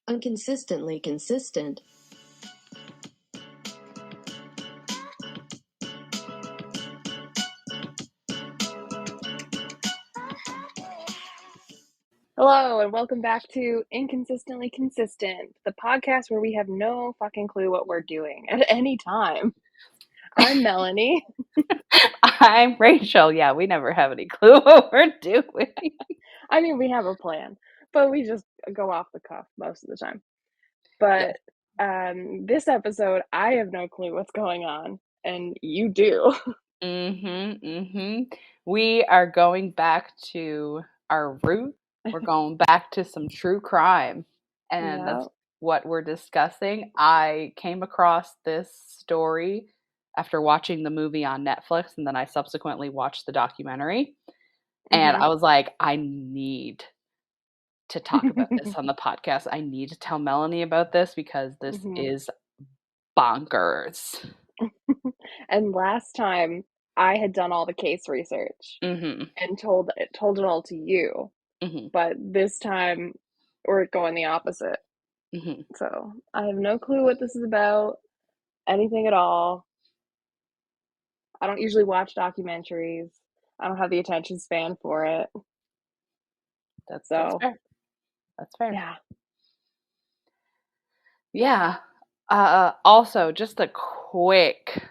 Inconsistently consistent. Hello, and welcome back to Inconsistently Consistent, the podcast where we have no fucking clue what we're doing at any time. I'm Melanie. I'm Rachel. Yeah, we never have any clue what we're doing. I mean, we have a plan, but we just go off the cuff most of the time. But this episode, I have no clue what's going on, and you do. We are going back to our root. We're going back to some true crime. And Yeah. that's what we're discussing. I came across this story after watching the movie on Netflix, and then I subsequently watched the documentary. And I was like, I need to talk about this on the podcast. I need to tell Melanie about this because this is bonkers. And last time I had done all the case research and told it all to you, but this time we're going the opposite. So I have no clue what this is about, anything at all. I don't usually watch documentaries. I don't have the attention span for it. That's fair. That's fair. Yeah. Yeah. Also, just a quick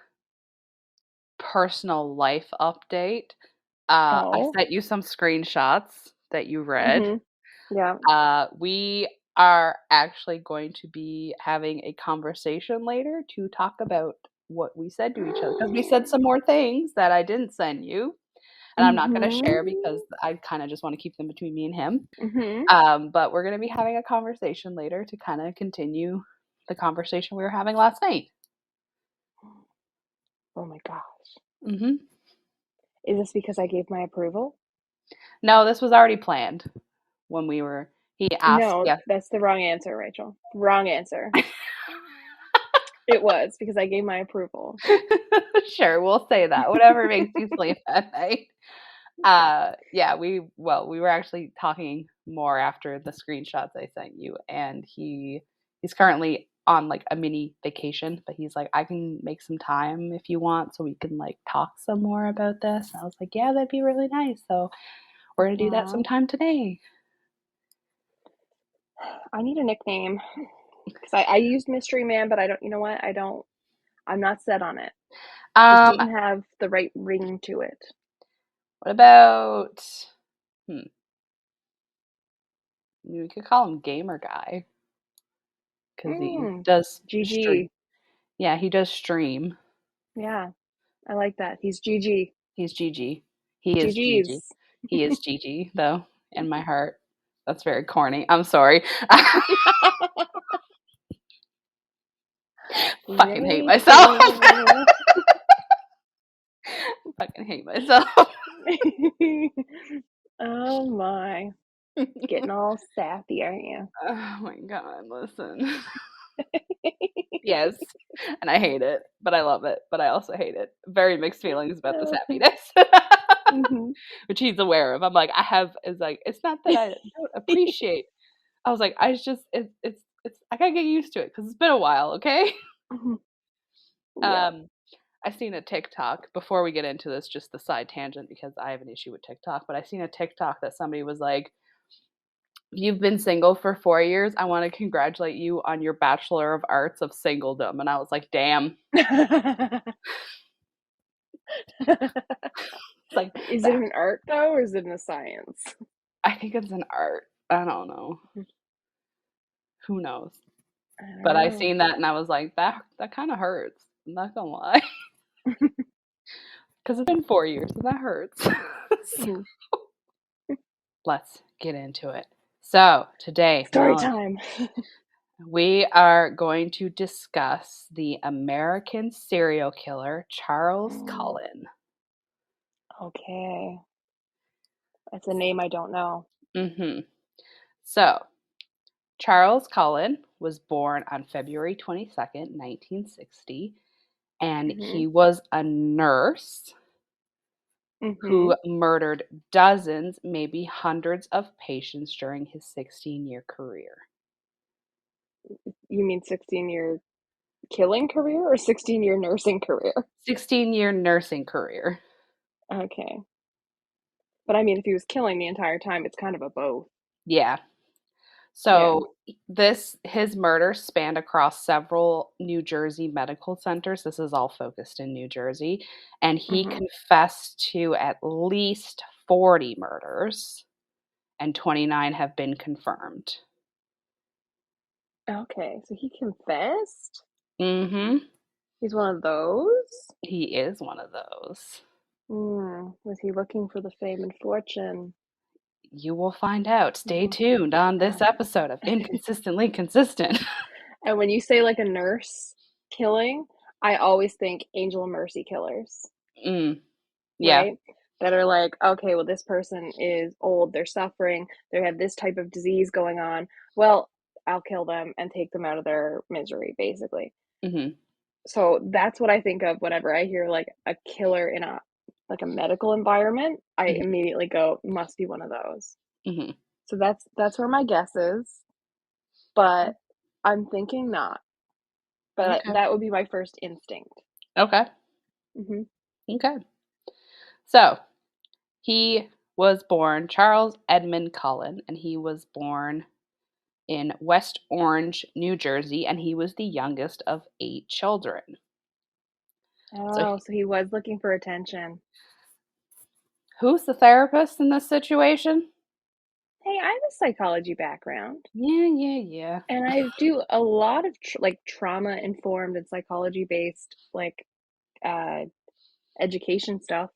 personal life update. I sent you some screenshots that you read. Yeah. We are actually going to be having a conversation later to talk about what we said to each other, because we said some more things that I didn't send you, and I'm not going to share because I kind of just want to keep them between me and him. But we're going to be having a conversation later to kind of continue the conversation we were having last night. Oh my gosh. Is this because I gave my approval? No, this was already planned when we were. He asked. No, yes. That's the wrong answer, Rachel. Wrong answer. It was because I gave my approval. Sure, we'll say that. Whatever makes you sleep at night. Yeah, we were actually talking more after the screenshots I sent you, and he's currently on like a mini vacation, but he's like, I can make some time if you want so we can like talk some more about this. And I was like, yeah, that'd be really nice. So we're gonna do that sometime today. I need a nickname because I used Mystery Man, but I don't. You know what? I'm not set on it. Just doesn't have the right ring to it. What about? We could call him Gamer Guy because he does GG. Yeah, he does stream. Yeah, I like that. He's GG. He's GG. He is GG. He is GG though in my heart. That's very corny. I'm sorry. Fucking hate myself. Fucking hate myself. Oh my. Getting all sappy, aren't you? Oh my god, listen. Yes. And I hate it, but I love it. But I also hate it. Very mixed feelings about the sappiness. Which he's aware of. I'm like, it's not that I don't appreciate. I was like, it's I gotta get used to it because it's been a while, okay? Yeah. I seen a TikTok before we get into this, just the side tangent because I have an issue with TikTok, but I seen a TikTok that somebody was like, you've been single for 4 years. I want to congratulate you on your Bachelor of Arts of singledom. And I was like, damn. Like, is it an art though, or is it a science? I think it's an art. I don't know. Who knows? But I seen that and I was like, that kind of hurts. I'm not gonna lie. Because it's been 4 years and that hurts. So, let's get into it. So today, story time. We are going to discuss the American serial killer, Charles Cullen. Okay. That's a name I don't know. So, Charles Cullen was born on February 22nd, 1960, and he was a nurse who murdered dozens, maybe hundreds of patients during his 16-year career. You mean 16-year killing career or 16-year nursing career? 16-year nursing career. Okay. But I mean, if he was killing the entire time, it's kind of a both. Yeah. Yeah. So his murder spanned across several New Jersey medical centers. This is all focused in New Jersey, and he Hmm. confessed to at least 40 murders, and 29 have been confirmed. Okay, so he confessed? Mm-hmm. He's one of those? He is one of those. Was he looking for the fame and fortune? You will find out. Stay Mhm. tuned on this Uh, episode of Inconsistently Consistent. and when you say like a nurse killing, I always think Angel of Mercy killers, Mm, yeah. right? That are like, okay, well, this person is old, they're suffering, they have this type of disease going on. Well, I'll kill them and take them out of their misery, basically. Hmm. So that's what I think of whenever I hear like a killer in a like a medical environment. I Hmm. immediately go, must be one of those. Hmm. So that's where my guess is, but I'm thinking not. But Okay. that would be my first instinct. Okay. Hmm. Okay. So he was born Charles Edmund Cullen, and he was born in West Orange, New Jersey, and he was the youngest of 8 children. So, Oh, so he was looking for attention. who's the therapist in this situation? Hey, I have a psychology background, Yeah, yeah, yeah. and I do a lot of like trauma informed and psychology based like uh education stuff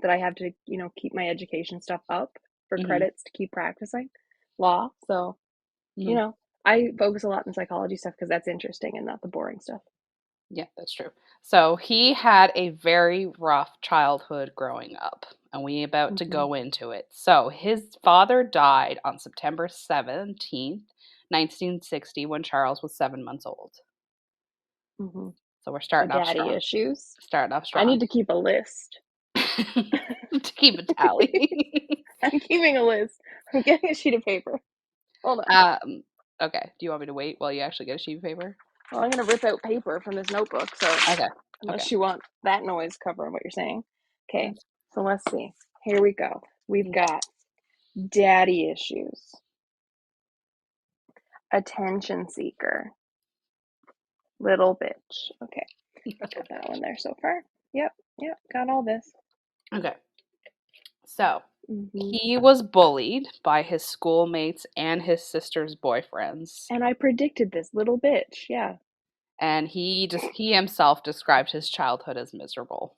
that I have to, keep my education stuff up for Hmm. credits to keep practicing law. So, you Hmm. know, I focus a lot in psychology stuff because that's interesting and not the boring stuff. Yeah, that's true. So he had a very rough childhood growing up, and we about to Hmm. go into it. So his father died on September 17th, 1960, when Charles was 7 months old. Hmm. So we're So starting off daddy strong. issues. Starting off I strong. need to keep a list. To keep a tally. I'm keeping a list. I'm getting a sheet of paper. Hold on. um, okay. Do you want me to wait while you actually get a sheet of paper? Well, I'm going to rip out paper from this notebook. So, Okay. Okay. unless you want that noise covering what you're saying. Okay. That's, So, let's see. Here we go. We've got daddy issues, attention seeker, little bitch. Okay. Put that one there so far. Yep. Yep. Got all this. okay. So Hmm. he was bullied by his schoolmates and his sister's boyfriends. And I predicted this little bitch. Yeah. And he himself described his childhood as miserable.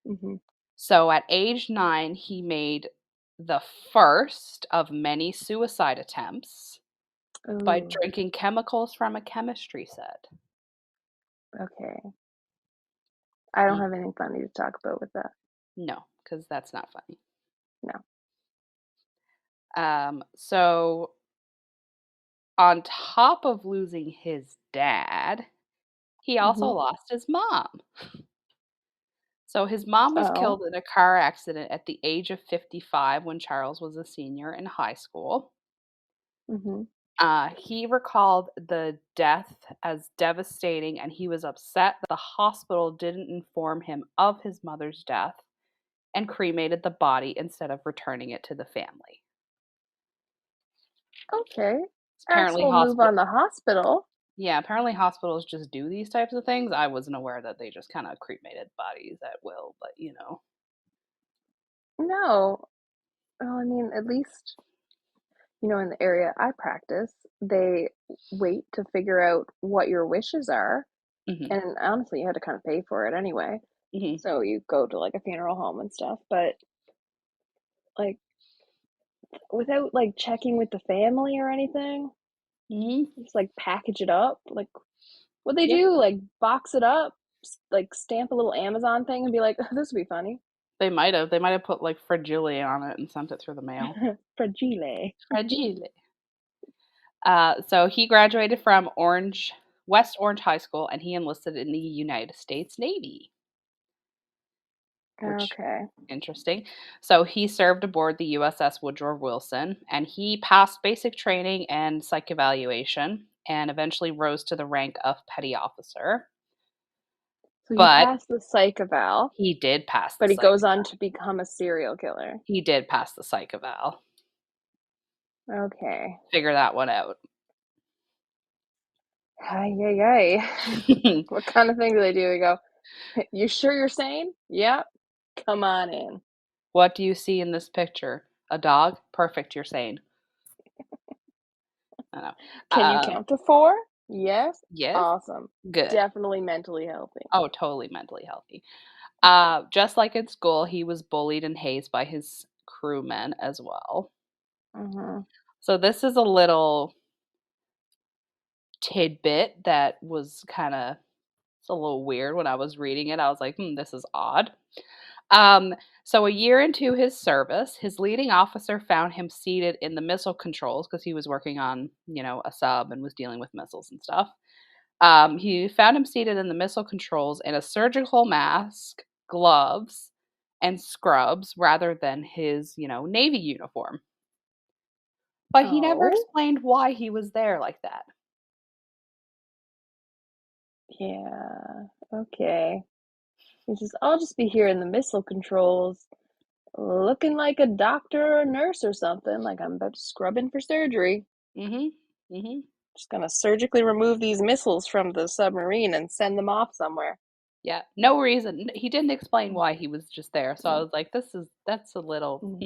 Hmm. So at age 9, he made the first of many suicide attempts by Oh, drinking chemicals from a chemistry set. okay. I don't Ye- have anything funny to talk about with that. No, because that's not funny. No. So on top of losing his dad, he also Hmm. lost his mom. So his mom was Oh. killed in a car accident at the age of 55 when Charles was a senior in high school. Hmm. He recalled the death as devastating, and he was upset that the hospital didn't inform him of his mother's death and cremated the body instead of returning it to the family. Okay. Apparently, Asshole move on the hospital. apparently hospitals just do these types of things. I wasn't aware that they just kind of cremated bodies at will, but you know. No. Well, I mean, at least, in the area I practice, they wait to figure out what your wishes are. Hmm. And honestly, you had to kind of pay for it anyway. Hmm. So you go to like a funeral home and stuff, but like without like checking with the family or anything, Hmm. just like package it up. Like what they Yep. do, like box it up, like stamp a little Amazon thing and be like, this would be funny. They might have. They might have put like fragile on it and sent it through the mail. Fragile. Fragile. So he graduated from West Orange High School, and he enlisted in the United States Navy, which Okay. interesting. So he served aboard the USS Woodrow Wilson, and he passed basic training and psych evaluation. and eventually rose to the rank of petty officer. So he But passed the psych eval. he did pass the But he psych goes eval. on to become a serial killer. He did pass the psych eval. Okay. Figure that one out. Ay. What kind of thing do they do? They go, you sure you're sane? Yep. Come on in. What do you see in this picture? A dog? Perfect, you're sane. I know. Can you count to 4? Yes. Yes. Awesome. Good. Definitely mentally healthy. Oh, totally mentally healthy. Just like in school, he was bullied and hazed by his crewmen as well. Mm-hmm. So this is a little tidbit that was kind of, it's a little weird when I was reading it. I was like, this is odd. So a year into his service, his leading officer found him seated in the missile controls because he was working on, a sub and was dealing with missiles and stuff. He found him seated in the missile controls in a surgical mask, gloves, and scrubs rather than his, Navy uniform. But he never explained why he was there like that. Yeah. Okay. He says, I'll just be here in the missile controls, looking like a doctor or a nurse or something, like I'm about to scrub in for surgery. Just gonna surgically remove these missiles from the submarine and send them off somewhere. Yeah, no reason. He didn't explain why he was just there. So I was like, that's a little,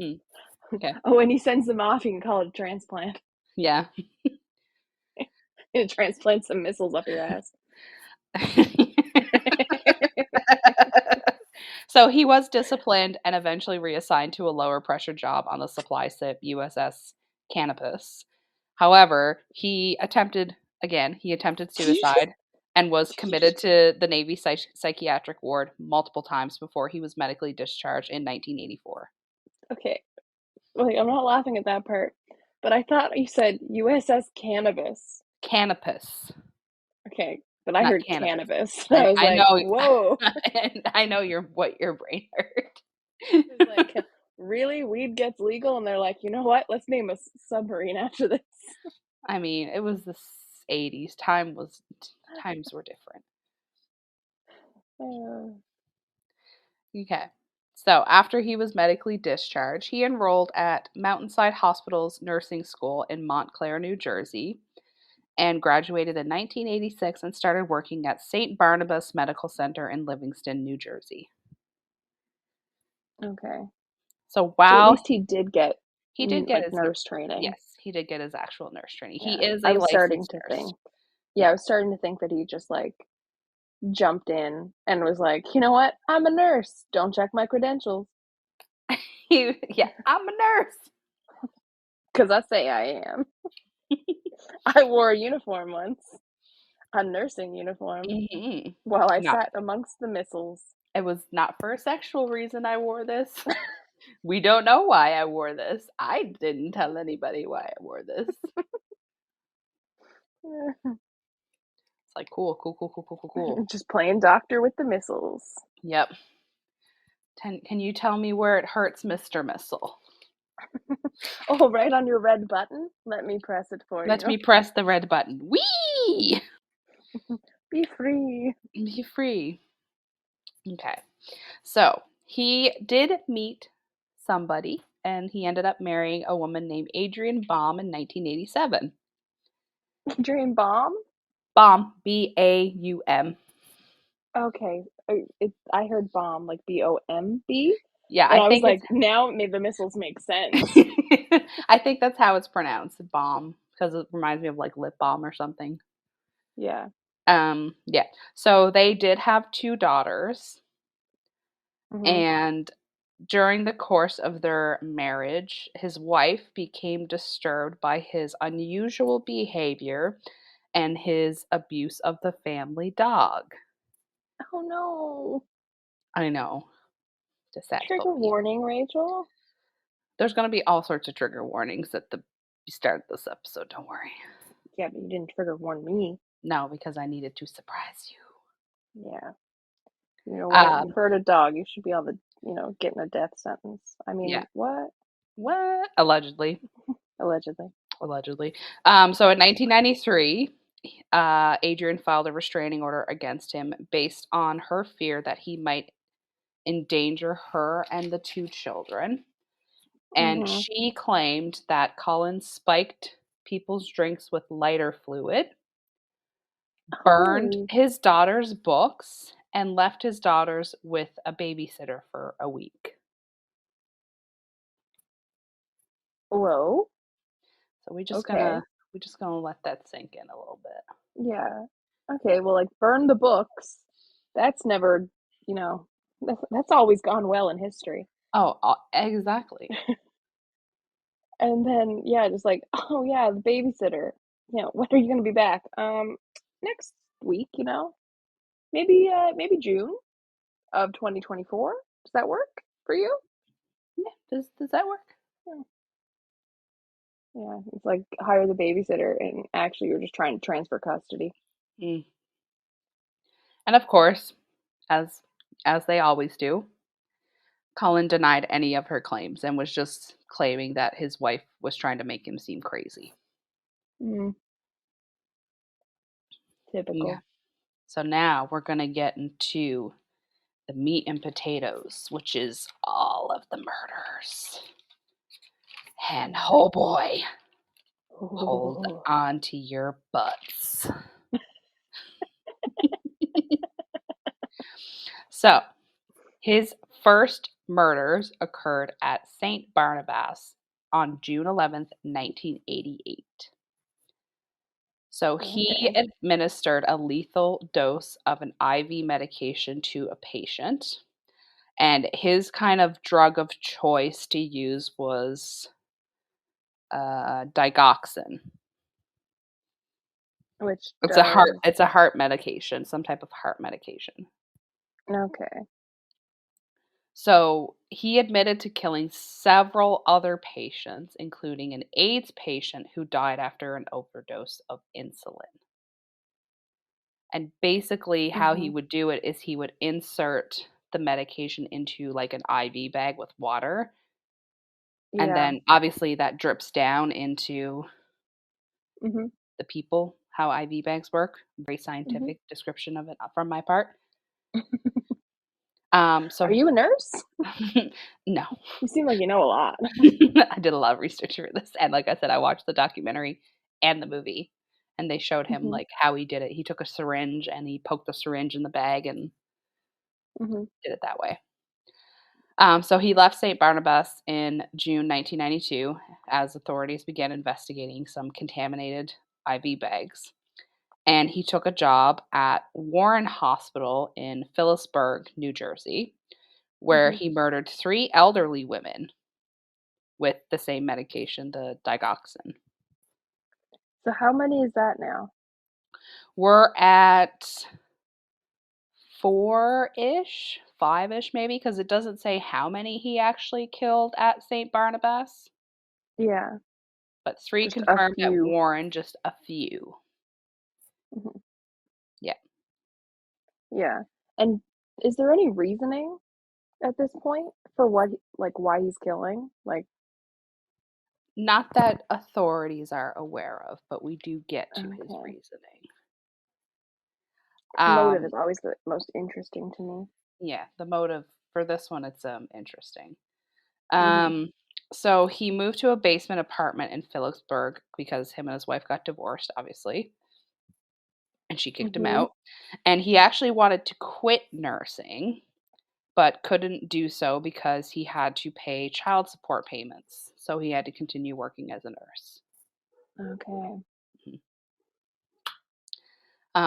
okay. Oh, and he sends them off, he can call it a transplant. Yeah. It transplants some missiles up your ass. So he was disciplined and eventually reassigned to a lower pressure job on the supply ship USS Canopus. However, he attempted suicide and was committed to the Navy psychiatric ward multiple times before he was medically discharged in 1984. Okay. Wait, I'm not laughing at that part, but I thought you said USS Cannabis. Canopus. Okay, but I heard cannabis. I was like, know. Whoa. I know what your brain heard. It's like, really? Weed gets legal? And they're like, you know what? Let's name a submarine after this. I mean, it was the 80s. Times were different. Okay. So after he was medically discharged, he enrolled at Mountainside Hospital's nursing school in Montclair, New Jersey, and graduated in 1986 and started working at St. Barnabas Medical Center in Livingston, New Jersey. Okay. So while at least he did get his nurse training. Yes, he did get his actual nurse training. Yeah. He is I a was starting licensed to nurse. think. Yeah, I was starting to think that he just like jumped in and was like, you know what? I'm a nurse. Don't check my credentials. Yeah, I'm a nurse. Because I say I am. I wore a uniform once. A nursing uniform. Mm-hmm. While I sat amongst the missiles. It was not for a sexual reason I wore this. We don't know why I wore this. I didn't tell anybody why I wore this. It's like, cool. Just playing doctor with the missiles. Yep. Can you tell me where it hurts, Mr. Missile? Oh, right on your red button? Let me press it for you. Let me press the red button. Whee! Be free. Be free. Okay. So, he did meet somebody, and he ended up marrying a woman named Adrian Baum in 1987. Adrian Baum? Baum. B-A-U-M. Okay. I heard bomb, like B-O-M-B? Yeah, and I was like, now the missiles make sense. I think that's how it's pronounced, bomb, because it reminds me of like lip balm or something. Yeah. Yeah. So they did have 2 daughters. Mm-hmm. And during the course of their marriage, his wife became disturbed by his unusual behavior and his abuse of the family dog. Oh no. I know. Trigger warning, Rachel. There's going to be all sorts of trigger warnings at the start of this episode, don't worry. Yeah, but you didn't trigger warn me. No, because I needed to surprise you. Yeah. You know what? You hurt a dog. You should be able to, getting a death sentence. I mean, yeah. What? What? Allegedly. Allegedly. So in 1993, Adrian filed a restraining order against him based on her fear that he might endanger her and the two children. And she claimed that Cullen spiked people's drinks with lighter fluid, burned his daughter's books, and left his daughters with a babysitter for a week. Whoa. So we're just gonna let that sink in a little bit. Yeah. Okay, well, like, burn the books. That's never, that's always gone well in history. Oh, exactly. And then, yeah, just like, oh yeah, the babysitter. When are you gonna be back? Next week, maybe June of 2024. Does that work for you? Yeah, does that work? Yeah, it's like hire the babysitter, and actually you're just trying to transfer custody. Mm. And of course, as they always do, Cullen denied any of her claims and was just claiming that his wife was trying to make him seem crazy. Typical. Yeah. So now we're going to get into the meat and potatoes, which is all of the murders. And oh boy, hold on to your butts. So, his first murders occurred at St. Barnabas on June 11th, 1988. So he administered a lethal dose of an IV medication to a patient. And his kind of drug of choice to use was digoxin. Which it's a heart medication, some type of heart medication. Okay. So he admitted to killing several other patients, including an AIDS patient who died after an overdose of insulin. And basically how he would do it is he would insert the medication into like an IV bag with water. Yeah. And then obviously that drips down into the people, how IV bags work. Very scientific description of it from my part. So are you a nurse? No. You seem like you know a lot. I did a lot of research for this. And like I said, I watched the documentary and the movie. And they showed him like how he did it. He took a syringe and he poked the syringe in the bag and did it that way. So he left St. Barnabas in June 1992 as authorities began investigating some contaminated IV bags. And he took a job at Warren Hospital in Phillipsburg, New Jersey, where he murdered 3 elderly women with the same medication, the digoxin. So how many is that now? We're at 4-ish, 5-ish maybe, because it doesn't say how many he actually killed at St. Barnabas. Yeah. But 3 just confirmed at Warren, just a few. Yeah. Yeah. And is there any reasoning at this point for why he's killing? Like, not that authorities are aware of, but we do get to his reasoning. Motive is always the most interesting to me. Yeah, the motive for this one, it's interesting. So he moved to a basement apartment in Phillipsburg because him and his wife got divorced, obviously. And she kicked him out. And he actually wanted to quit nursing, but couldn't do so because he had to pay child support payments. So he had to continue working as a nurse. Okay.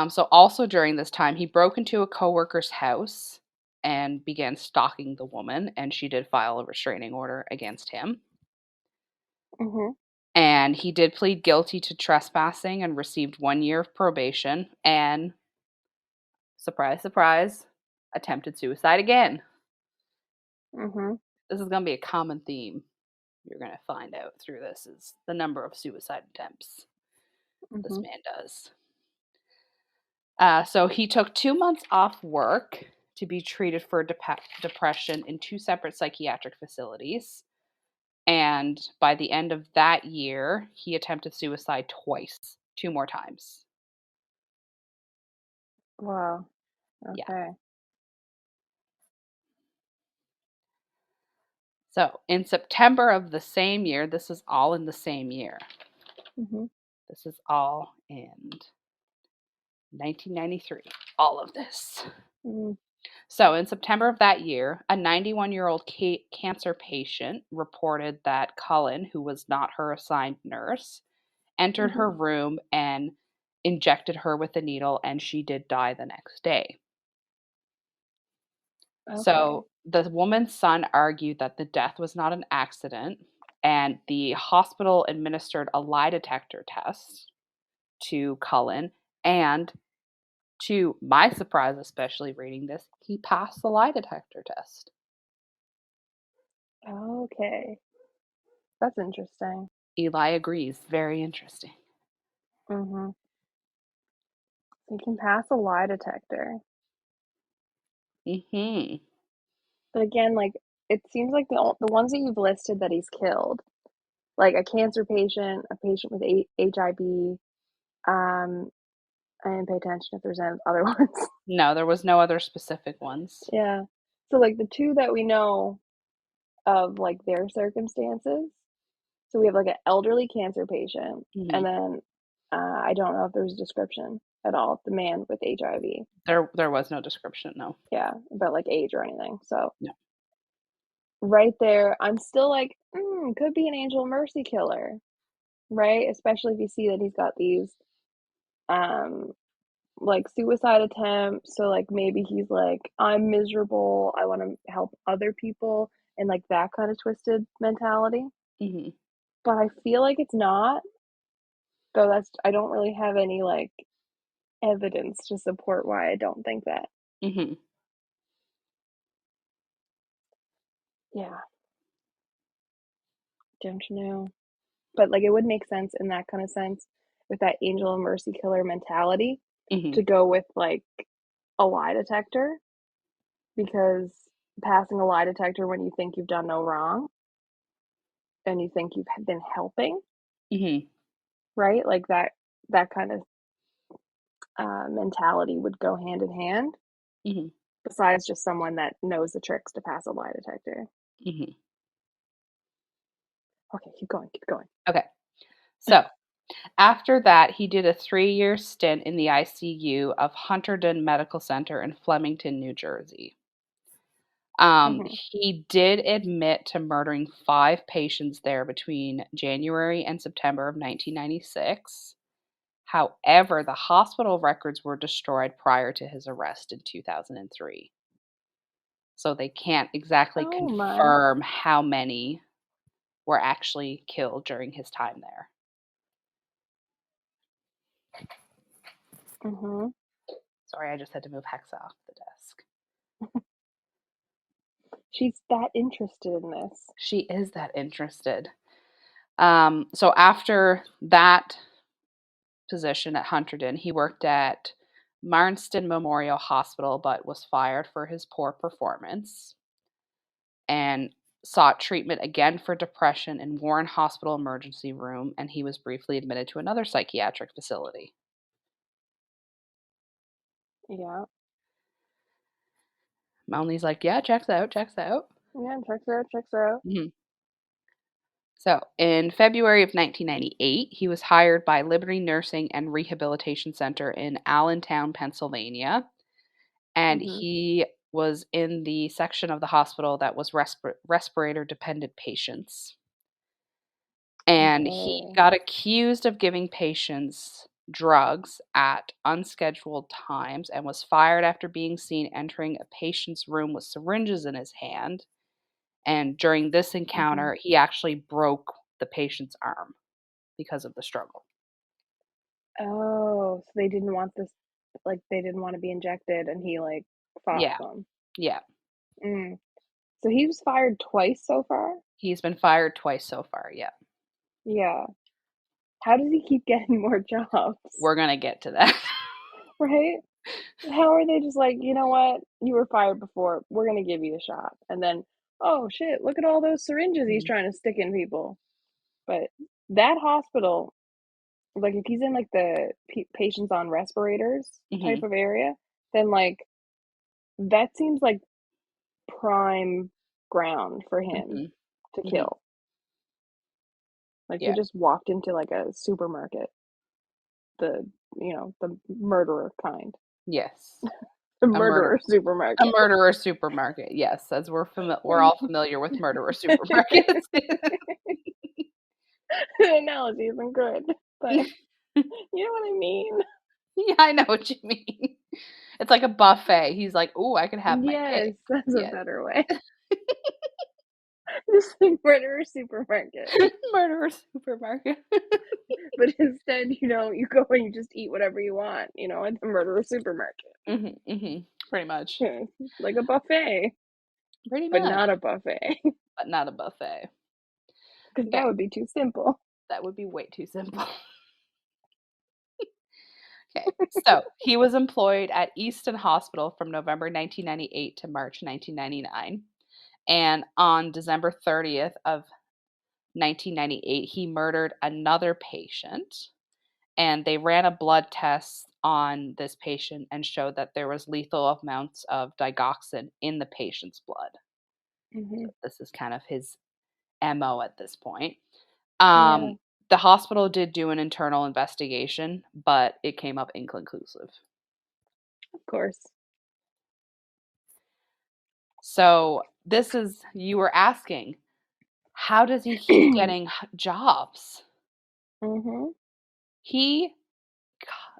So also during this time, he broke into a coworker's house and began stalking the woman, and she did file a restraining order against him. And he did plead guilty to trespassing and received 1 year of probation and, surprise, surprise, attempted suicide again. This is going to be a common theme you're going to find out through this is the number of suicide attempts this man does. So he took 2 months off work to be treated for depression in 2 separate psychiatric facilities. And by the end of that year, he attempted suicide twice, 2 more times. Wow. Yeah. Okay. So in September of the same year, this is all in the same year. Mm-hmm. This is all in 1993, all of this. Mm-hmm. So in September of that year, a 91-year-old cancer patient reported that Cullen, who was not her assigned nurse, entered her Mm-hmm. room and injected her with a needle, and she did die the next day. Okay. So the woman's son argued that the death was not an accident, and the hospital administered a lie detector test to Cullen. And to my surprise, especially reading this, he passed the lie detector test. Okay. That's interesting. Eli agrees. Very interesting. Mm-hmm. You can pass a lie detector. Hmm. But again, like, it seems like the ones that you've listed that he's killed, like a cancer patient, a patient with HIV, I didn't pay attention if there's any other ones. No, there was no other specific ones. Yeah. So like the two that we know of, like, their circumstances. So we have like an elderly cancer patient, and Hmm. then I don't know if there's a description at all. The man with HIV. There was no description. No. Yeah, about like age or anything. So No. right there, I'm still like, could be an Angel of Mercy killer, right? Especially if you see that he's got these um like suicide attempts. So like maybe he's like, I'm miserable, I want to help other people, and like that kind of twisted mentality. Hmm. But I feel like it's not. Though I don't really have any like evidence to support why I don't think that. Hmm. Yeah, don't know. But like it would make sense in that kind of sense with that Angel of Mercy killer mentality Hmm. to go with like a lie detector, because passing a lie detector when you think you've done no wrong and you think you've been helping, Hmm. right? Like that kind of mentality would go hand in hand. Hmm. Besides just someone that knows the tricks to pass a lie detector. Hmm. Okay, keep going, keep going. Okay. So after that, he did a 3-year stint in the ICU of Hunterdon Medical Center in Flemington, New Jersey. Mm-hmm. He did admit to murdering 5 patients there between January and September of 1996. However, the hospital records were destroyed prior to his arrest in 2003. So they can't exactly Oh my. confirm how many were actually killed during his time there. Mm-hmm. Sorry, I just had to move Hexa off the desk. She's that interested in this. She is that interested. So after that position at Hunterdon, he worked at Marston Memorial Hospital, but was fired for his poor performance and sought treatment again for depression in Warren Hospital emergency room, and he was briefly admitted to another psychiatric facility. Yeah. Melanie like, yeah, checks out, checks out. Yeah, checks her out, checks her out. Mhm. So, in February of 1998, he was hired by Liberty Nursing and Rehabilitation Center in Allentown, Pennsylvania, and Mm-hmm. he was in the section of the hospital that was respirator dependent patients. And he Okay. got accused of giving patients drugs at unscheduled times and was fired after being seen entering a patient's room with syringes in his hand. And during this Mm-hmm. encounter, he actually broke the patient's arm because of the struggle. Oh, so they didn't want this, like they didn't want to be injected, and he like fought Yeah, them. yeah. Mm. So he was fired twice so far? He's been fired twice so far, yeah. Yeah. How does he keep getting more jobs? We're going to get to that. Right? How are they just like, you know what? You were fired before. We're gonna give you a shot. And then, oh shit, look at all those syringes he's trying to stick in people. But that hospital, like if he's in like the patients on respirators type Hmm. of area, then like that seems like prime ground for him to kill. Like he just walked into like a supermarket, the murderer kind. Yes. The murderer supermarket. A murderer supermarket. Yes, as we're all familiar with murderer supermarkets. The analogy isn't good, but you know what I mean? Yeah, I know what you mean. It's like a buffet. He's like, "Ooh, I can have my Yes, pick." that's a Yes. better way. Just like murderer supermarket. Murderer supermarket. But instead, you go and you just eat whatever you want, at the murderer supermarket. Pretty much. Like a buffet. Pretty But much. not a buffet. But not a buffet. Because that would be too simple. That would be way too simple. Okay, so he was employed at Easton Hospital from November 1998 to March 1999. And on December 30th of 1998, he murdered another patient. And they ran a blood test on this patient and showed that there was lethal amounts of digoxin in the patient's blood. So this is kind of his MO at this point. Yeah. The hospital did do an internal investigation, but it came up inconclusive. Of course. So you were asking, how does he keep getting jobs? He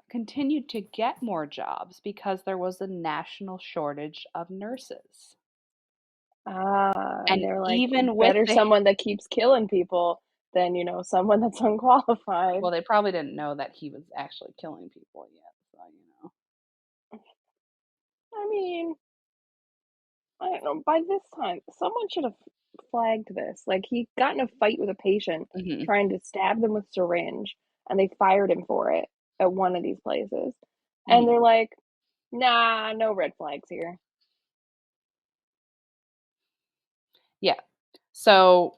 continued to get more jobs because there was a national shortage of nurses. And they're like, even with better someone that keeps killing people than, someone that's unqualified. Well, they probably didn't know that he was actually killing people yet, so. I mean, I don't know. By this time, someone should have flagged this. Like, he got in a fight with a patient trying to stab them with a syringe, and they fired him for it at one of these places. And they're like, nah, no red flags here. Yeah. So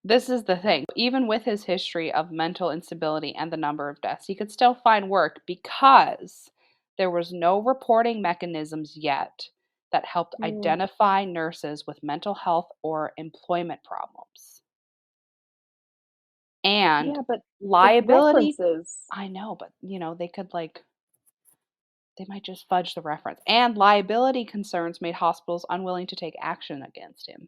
this is the thing. Even with his history of mental instability and the number of deaths, he could still find work because there was no reporting mechanisms yet that helped identify nurses with mental health or employment problems. And but liability. references. I know, but they could they might just fudge the reference. And liability concerns made hospitals unwilling to take action against him.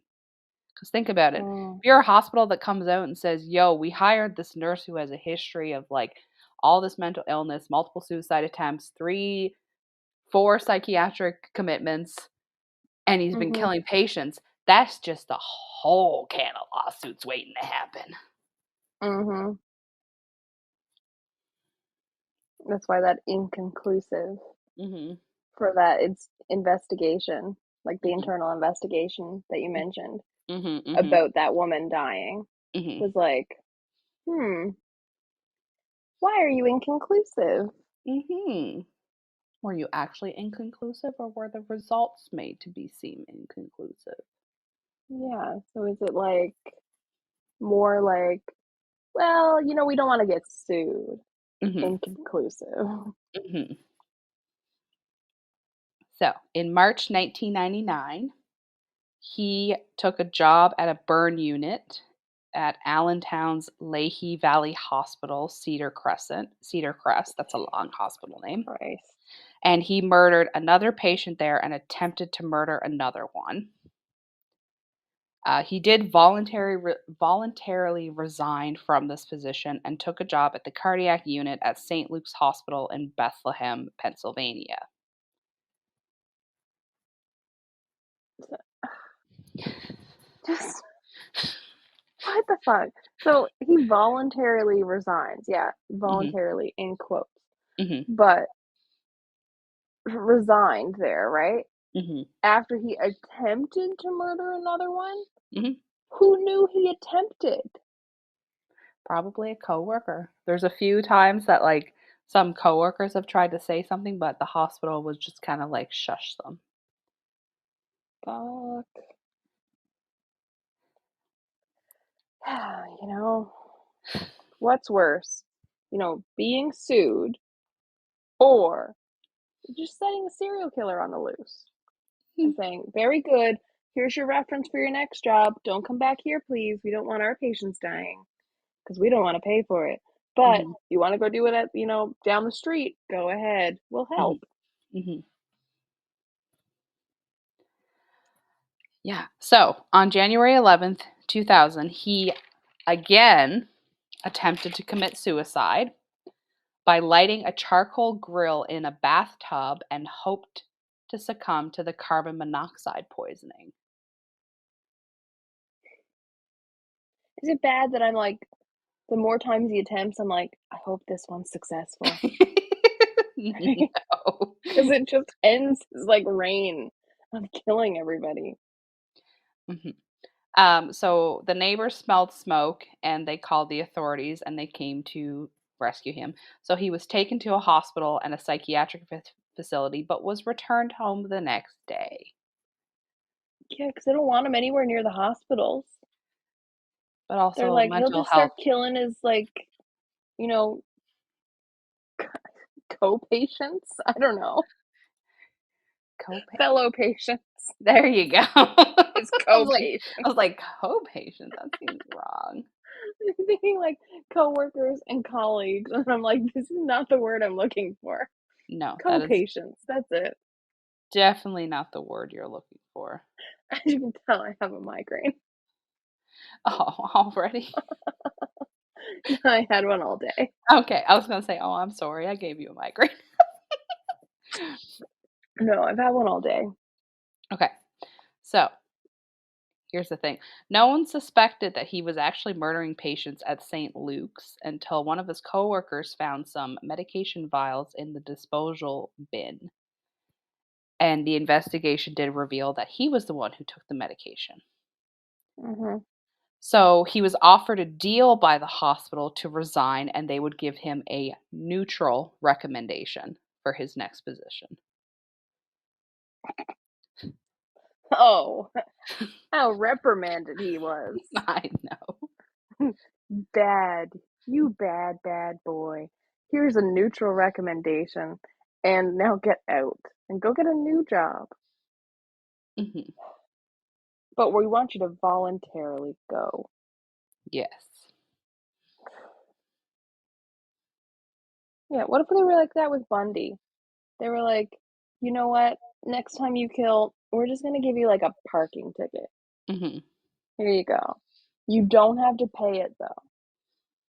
Because think about it. If you're a hospital that comes out and says, yo, we hired this nurse who has a history of all this mental illness, multiple suicide attempts, 4 psychiatric commitments, and he's been killing patients, that's just a whole can of lawsuits waiting to happen. That's why that inconclusive for that it's investigation, like the internal investigation that you mentioned about that woman dying was like, why are you inconclusive? Were you actually inconclusive, or were the results made to seem inconclusive? Yeah, so is it more like, well, we don't want to get sued. Inconclusive. So, in March 1999, he took a job at a burn unit at Allentown's Leahy Valley Hospital, Cedar Crest, that's a long hospital name. Christ. And he murdered another patient there and attempted to murder another one. He did voluntarily resign from this position and took a job at the cardiac unit at St. Luke's Hospital in Bethlehem, Pennsylvania. Just what the fuck? So he voluntarily resigns. Yeah, voluntarily in quotes. But resigned there, right? After he attempted to murder another one? Who knew he attempted? Probably a coworker. There's a few times that some coworkers have tried to say something, but the hospital was just kind of shush them. Fuck. What's worse? Being sued or just setting a serial killer on the loose and saying, very good, here's your reference for your next job. Don't come back here, please. We don't want our patients dying because we don't want to pay for it. But you want to go do it at, down the street, go ahead. We'll help. Yeah. So on January 11th, 2000, he again attempted to commit suicide by lighting a charcoal grill in a bathtub and hoped to succumb to the carbon monoxide poisoning. Is it bad that I'm like, the more times he attempts, I'm like, I hope this one's successful. No. Because it just ends his like reign of killing everybody. So the neighbors smelled smoke and they called the authorities and they came to rescue him. So he was taken to a hospital and a psychiatric facility, but was returned home the next day. Yeah, because they don't want him anywhere near the hospitals. But also they're like, he'll mental just health. start killing his like, co-patients. I don't know. Fellow patients. There you go. His co-patients. I was like, co-patient? That seems wrong. I'm thinking like co-workers and colleagues, and I'm like, this is not the word I'm looking for. No, co-patients. That's it. Definitely not the word you're looking for. As you can tell, I have a migraine. Oh, already? I had one all day. Okay, I was going to say, oh, I'm sorry. I gave you a migraine. No, I've had one all day. Okay, so here's the thing. No one suspected that he was actually murdering patients at St. Luke's until one of his coworkers found some medication vials in the disposal bin. And the investigation did reveal that he was the one who took the medication. So he was offered a deal by the hospital to resign, and they would give him a neutral recommendation for his next position. Oh, how reprimanded he was. I know. Bad. You bad, bad boy. Here's a neutral recommendation, and now get out and go get a new job. But we want you to voluntarily go. Yes. Yeah, what if they were like that with Bundy? They were like, you know what? Next time you kill, we're just going to give you like a parking ticket. Here you go. You don't have to pay it though.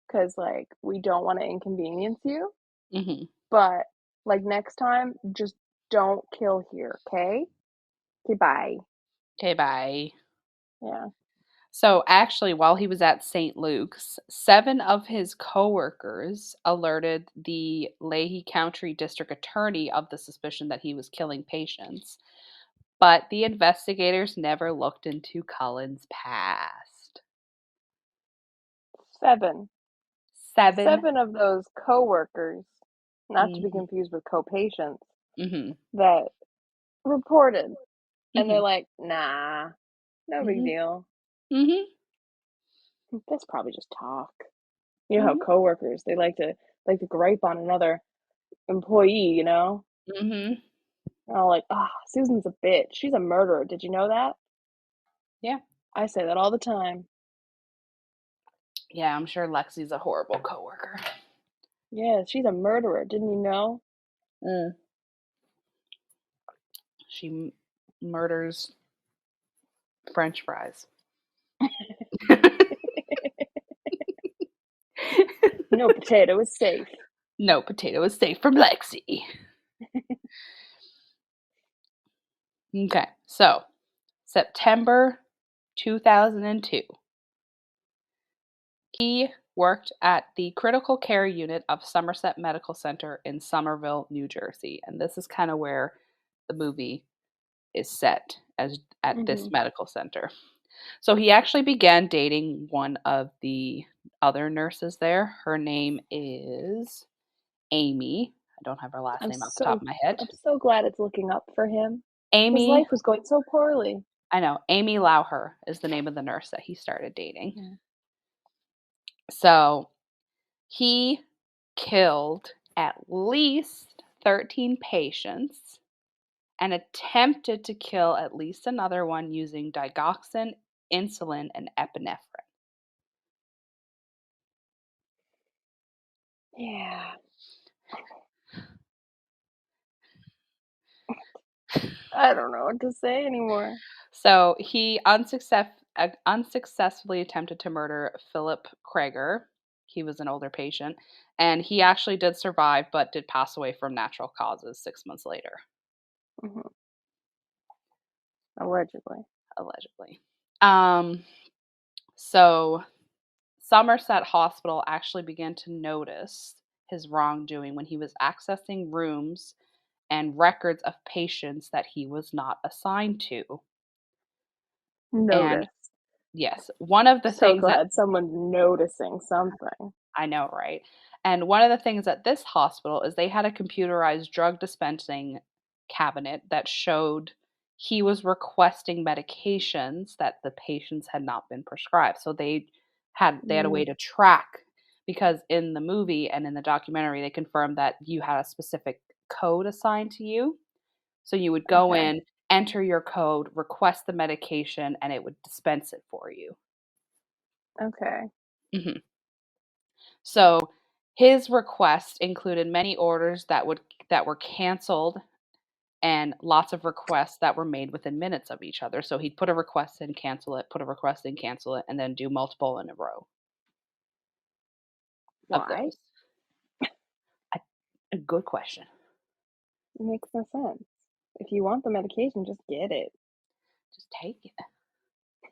Because like, we don't want to inconvenience you. But like next time, just don't kill here, okay? Okay, bye. Okay, bye. Yeah. So actually, while he was at St. Luke's, 7 of his coworkers alerted the Leahy County District Attorney of the suspicion that he was killing patients. But the investigators never looked into Cullen's past. 7. 7. 7 of those coworkers, not to be confused with co-patients, that reported. And they're like, nah, no big deal. That's probably just talk. You know how coworkers, they like to gripe on another employee, you know? Oh, like, Susan's a bitch. She's a murderer. Did you know that? Yeah. I say that all the time. Yeah, I'm sure Lexi's a horrible coworker. Yeah, she's a murderer. Didn't you know? She murders French fries. No potato is safe. No potato is safe from Lexi. Okay, so September 2002. He worked at the critical care unit of Somerset Medical Center in Somerville, New Jersey. And this is kind of where the movie is set at this medical center. So he actually began dating one of the other nurses there. Her name is Amy. I don't have her last name off the top of my head. I'm so glad it's looking up for him. Amy. His life was going so poorly. I know. Amy Lauher is the name of the nurse that he started dating. So he killed at least 13 patients and attempted to kill at least another one using digoxin, insulin, and epinephrine. Yeah. I don't know what to say anymore. So he unsuccessfully attempted to murder Philip Krager. He was an older patient, and he actually did survive, but did pass away from natural causes 6 months later. Mm-hmm. Allegedly. Allegedly. So Somerset Hospital actually began to notice his wrongdoing when he was accessing rooms and records of patients that he was not assigned to. And Notice. yes, one of the So things that glad someone's noticing something. I know, right? And one of the things at this hospital is they had a computerized drug dispensing cabinet that showed he was requesting medications that the patients had not been prescribed. So they had a way Mm, to track, because in the movie and in the documentary they confirmed that you had a specific code assigned to you. So you would go okay. in, enter your code, request the medication, and it would dispense it for you. Okay. Mhm. So his request included many orders that were canceled and lots of requests that were made within minutes of each other. So he'd put a request in, cancel it, put a request in, cancel it, and then do multiple in a row of Why? those. A good question. It makes no sense. If you want the medication, just get it. Just take it.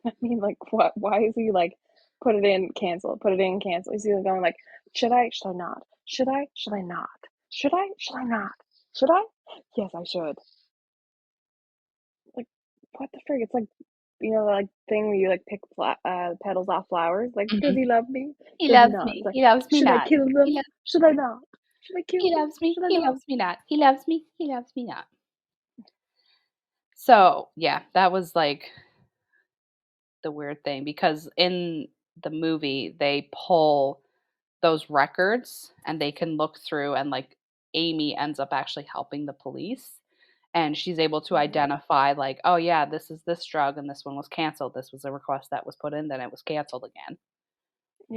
I mean, like, what? Why is he like, put it in, cancel, put it in, cancel? Is he going like, should I? Should I not? Should I? Should I not? Should I? Should I not? Should I? Yes, I should. Like, what the frig? It's like, like thing where you like pick petals off flowers. Like, does Mhm. he love me? He Does he loves not? It's me. like, He loves me should I not. kill He them? loves Should I not? Should I kill he them? loves me. Should I He not? loves me not. He loves me. He loves me not. So, yeah, that was like the weird thing, because in the movie they pull those records and they can look through, and like Amy ends up actually helping the police, and she's able to Mhm. identify, like, oh yeah, this is this drug and this one was canceled. This was a request that was put in, then it was canceled again.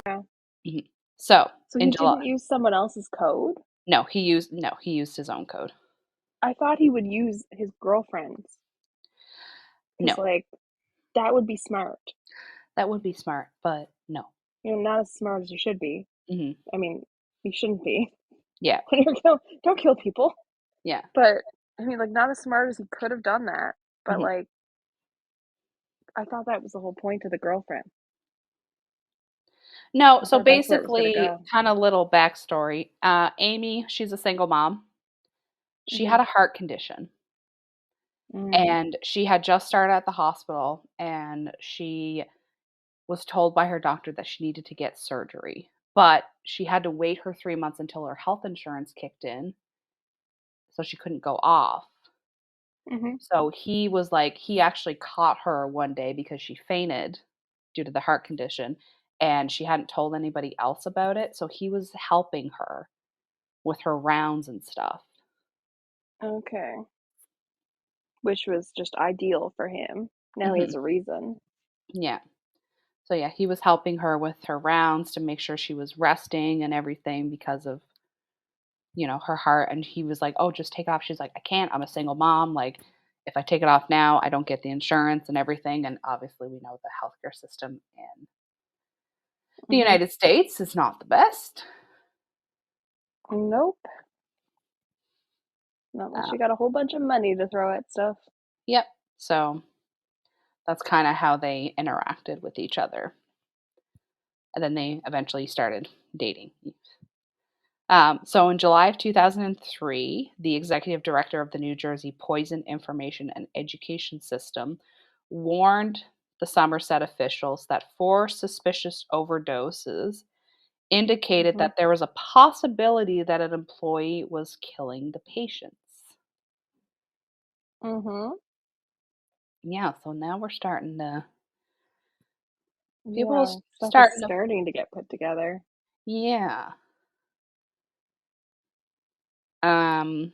Yeah. Mhm. So So in he July, didn't use someone else's code? no, he used his own code. I thought he would use his girlfriend's. Because, No, like, that would be smart. that would be smart, but no. Not as smart as you should be. Hmm. I mean, you shouldn't be. Yeah, When don't kill people. yeah. But, I mean, like, not as smart as he could have done that. But, Hmm. like, I thought that was the whole point of the girlfriend. No, I so thought that's where it was going to basically, go. kind of little backstory. Amy, she's a single mom. She Hmm. had a heart condition, Mm. and she had just started at the hospital, and she was told by her doctor that she needed to get surgery, but she had to wait her 3 months until her health insurance kicked in, so she couldn't go off. Hmm. So he actually caught her one day because she fainted due to the heart condition, and she hadn't told anybody else about it. So he was helping her with her rounds and stuff. Okay. Which was just ideal for him. Now he has Hmm. a reason. Yeah. So yeah, he was helping her with her rounds to make sure she was resting and everything because of, her heart. And he was like, "Oh, just take it off." She's like, "I can't. I'm a single mom. Like, if I take it off now, I don't get the insurance and everything." And obviously, we know the healthcare system in the Hmm. United States is not the best. Nope. Not unless you Um, got a whole bunch of money to throw at stuff. yep. So that's kind of how they interacted with each other. And then they eventually started dating. So in July of 2003, the executive director of the New Jersey Poison Information and Education System warned the Somerset officials that four suspicious overdoses indicated Hmm. that there was a possibility that an employee was killing the patients. Hmm. Yeah, so now we're starting to people Yeah, stuff is starting to starting to get put together. yeah. Um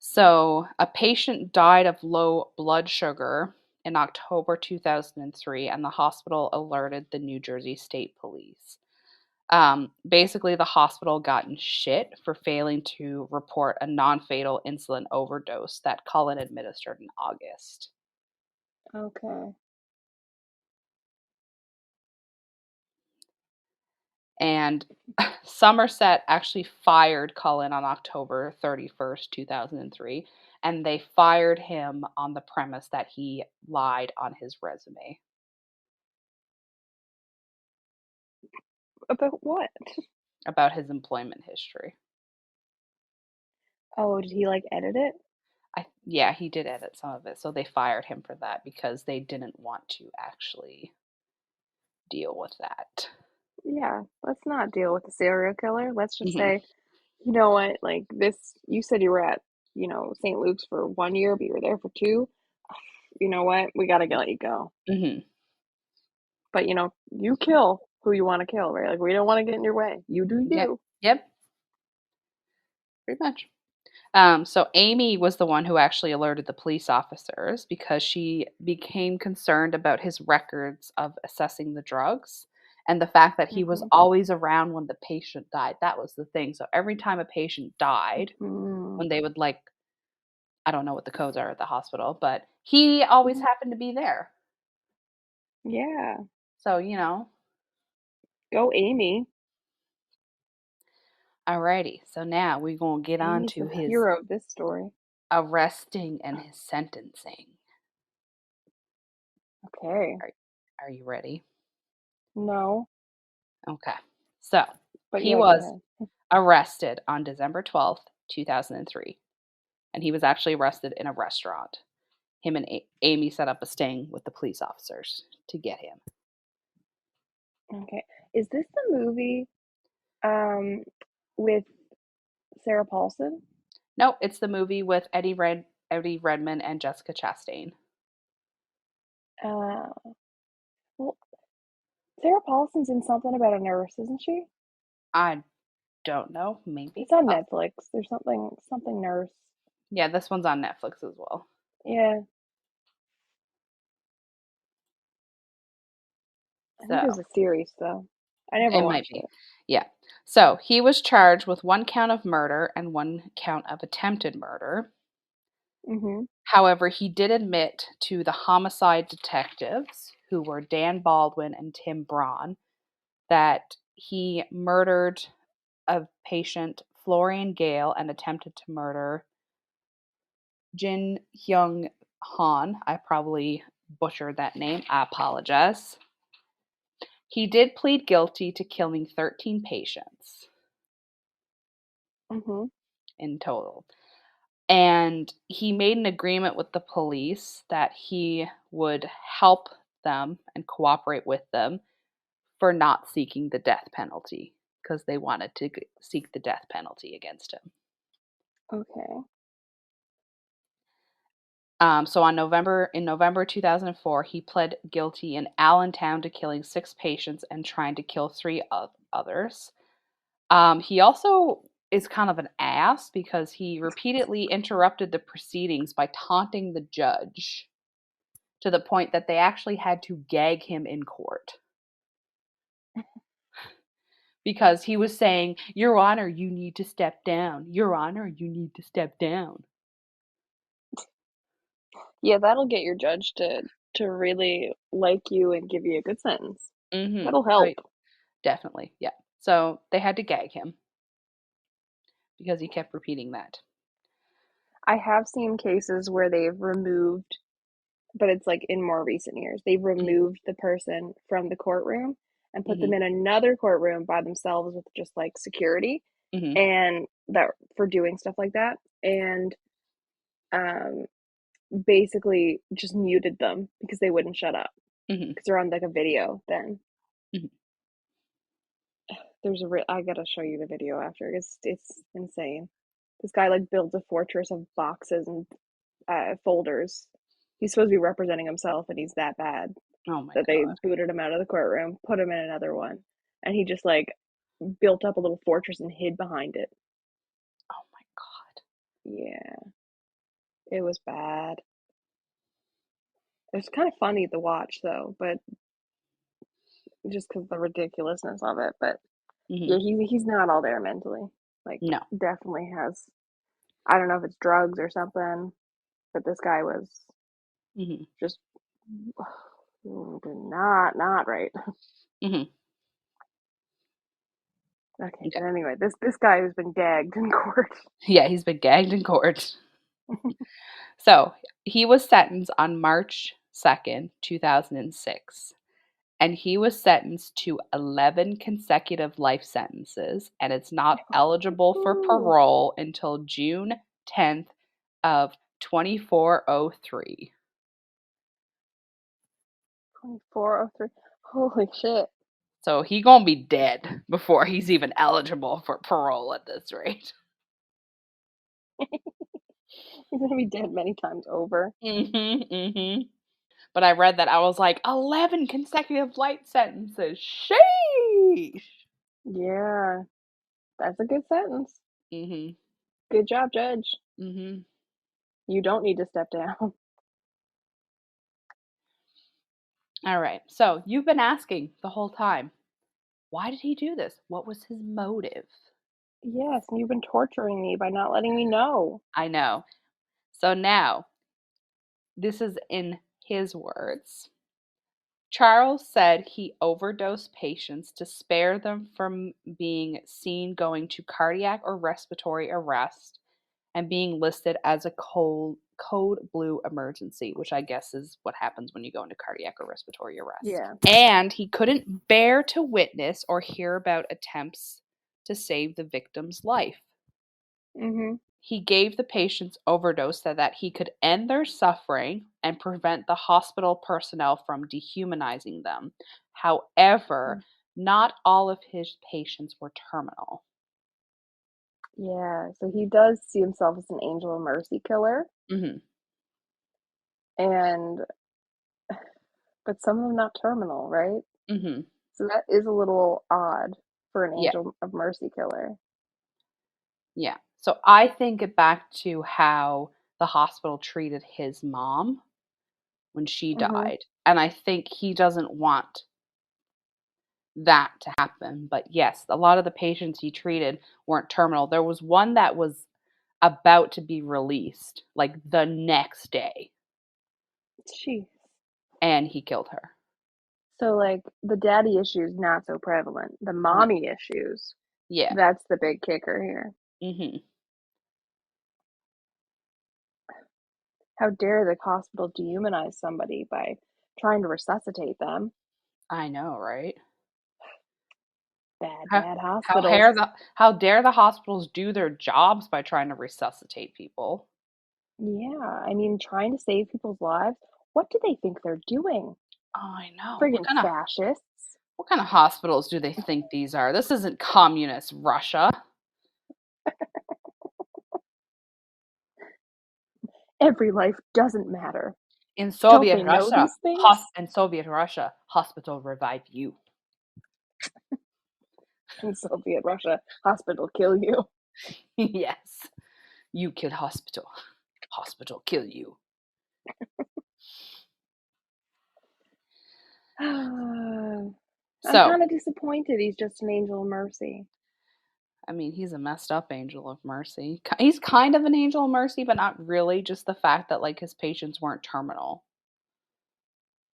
So, a patient died of low blood sugar in October 2003, and the hospital alerted the New Jersey State Police. Basically, the hospital got in shit for failing to report a non fatal insulin overdose that Cullen administered in August. Okay. And Somerset actually fired Cullen on October 31st, 2003, and they fired him on the premise that he lied on his resume About what? about his employment history. Oh, did he like edit it? Yeah, he did edit some of it, so they fired him for that because they didn't want to actually deal with that. Yeah, let's not deal with the serial killer. Let's just Hmm. say, you know what, like this, you said you were at, St. Luke's for 1 year, but you were there for 2. You know what? We gotta let you go. Hmm. But you kill who you want to kill, right? Like we don't want to get in your way. You do Yep, you. yep, pretty much. So Amy was the one who actually alerted the police officers because she became concerned about his records of assessing the drugs and the fact that he was Mm-hmm. always around when the patient died. That was the thing. So every time a patient died, Mm-hmm. when they would like, I don't know what the codes are at the hospital, but he always happened to be there. Yeah. So, Go Amy. alrighty. So now we're going to get on Amy's to the his hero of this story. arresting and his sentencing. Okay. Are, are you ready? No. Okay. So But he yeah, go was ahead. arrested on December 12th, 2003. And he was actually arrested in a restaurant. Him and Amy set up a sting with the police officers to get him. Okay. Is this the movie um with Sarah Paulson? No, it's the movie with Eddie Redmayne and Jessica Chastain. Uh well, Sarah Paulson's in something about a nurse, isn't she? I don't know, maybe. It's on Oh, Netflix. There's something nurse. yeah, this one's on Netflix as well. Yeah. I think So there's a series though. I never it might watched be. it. Yeah. So he was charged with 1 count of murder and 1 count of attempted murder. Mm-hmm. However, he did admit to the homicide detectives, who were Dan Baldwin and Tim Braun, that he murdered a patient, Florian Gale, and attempted to murder Jin Hyung Han. I probably butchered that name. I apologize. He did plead guilty to killing 13 patients Mm-hmm. in total. And he made an agreement with the police that he would help them and cooperate with them for not seeking the death penalty because they wanted to seek the death penalty against him. Okay. So in November 2004, he pled guilty in Allentown to killing 6 patients and trying to kill 3 others. He also is kind of an ass because he repeatedly interrupted the proceedings by taunting the judge to the point that they actually had to gag him in court because he was saying, "Your Honor, you need to step down. Your Honor, you need to step down." Yeah, that'll get your judge to really like you and give you a good sentence. Mm-hmm. That'll help. Definitely, yeah. So they had to gag him because he kept repeating that. I have seen cases where they've removed, but it's like in more recent years, they've removed the person from the courtroom and put Mm-hmm. them in another courtroom by themselves with just like security Mm-hmm. and that for doing stuff like that and um basically just muted them because they wouldn't shut up Mm-hmm. because they're on like a video then. Mm-hmm. I gotta show you the video after. It's insane. This guy like builds a fortress of boxes and folders. He's supposed to be representing himself, and he's that bad Oh my that they god. booted him out of the courtroom, put him in another one, and he just like built up a little fortress and hid behind it. Oh my god. Yeah. It was bad. It was kind of funny to watch, though, but just because the ridiculousness of it. But yeah, he's not all there mentally. Like, No. definitely has. I don't know if it's drugs or something, but this guy was just not right. Mm-hmm. Okay, but anyway, this guy has been gagged in court. Yeah, he's been gagged in court. So he was sentenced on March 2nd, 2006. And he was sentenced to 11 consecutive life sentences and it's not eligible for Ooh, parole until June 10th of 2403. 2403. Holy shit. So he gonna be dead before he's even eligible for parole at this rate. He's gonna be dead many times over. But I read that I was like, 11 consecutive life sentences. Sheesh. Yeah, that's a good sentence. Mhm. Good job, Judge. Mhm. You don't need to step down. All right. So you've been asking the whole time, why did he do this? What was his motive? Yes, and you've been torturing me by not letting me know. I know. So now, this is in his words. Charles said he overdosed patients to spare them from being seen going to cardiac or respiratory arrest and being listed as a code blue emergency, which I guess is what happens when you go into cardiac or respiratory arrest. Yeah. And he couldn't bear to witness or hear about attempts to save the victim's life. Mhm. He gave the patients overdose so that he could end their suffering and prevent the hospital personnel from dehumanizing them. However, not all of his patients were terminal. Yeah, so he does see himself as an angel of mercy killer, Mm-hmm. and but some of them not terminal, right? Mm-hmm. So that is a little odd for an Yeah. angel of mercy killer. Yeah. So I think it back to how the hospital treated his mom when she Mhm. died. And I think he doesn't want that to happen. But yes, a lot of the patients he treated weren't terminal. There was one that was about to be released, like the next day, Jeez. and he killed her. So like the daddy issues not so prevalent. The No. mommy issues, Yeah. that's the big kicker here. Mm-hmm. How dare the hospital dehumanize somebody by trying to resuscitate them? I know, right? Bad, How, bad how hospitals. dare the how dare the hospitals do their jobs by trying to resuscitate people? Yeah, I mean, trying to save people's lives. What do they think they're doing? Oh, I know. Friggin' fascists. What kind of hospitals do they think these are? This isn't communist Russia. Every life doesn't matter. In Don't Soviet they know Russia, these things? hospital revive you. In Soviet Russia, hospital kill you. Yes. You kill hospital. Hospital kill you. I'm So, kind of disappointed he's just an angel of mercy. I mean, he's a messed up angel of mercy. He's kind of an angel of mercy, but not really. Just the fact that like his patients weren't terminal,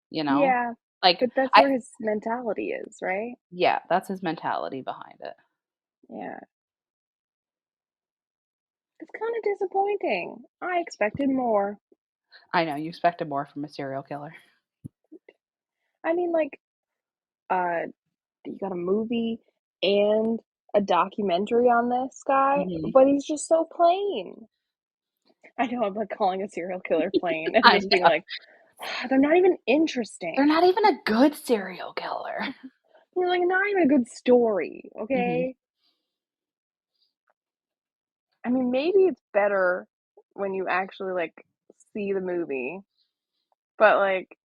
you know? Yeah, Like but that's I where his mentality is, right? yeah, that's his mentality behind it. Yeah. It's kind of disappointing. I expected more. I know you expected more from a serial killer. I mean, like, uh, you got a movie and a documentary on this guy, Mhm. but he's just so plain. I know I'm like calling a serial killer plain and I just being know. like, they're not even They're interesting. not even a good serial killer. They're like not even a good story, Mhm. okay? I mean, maybe it's better when you actually like see the movie, but like,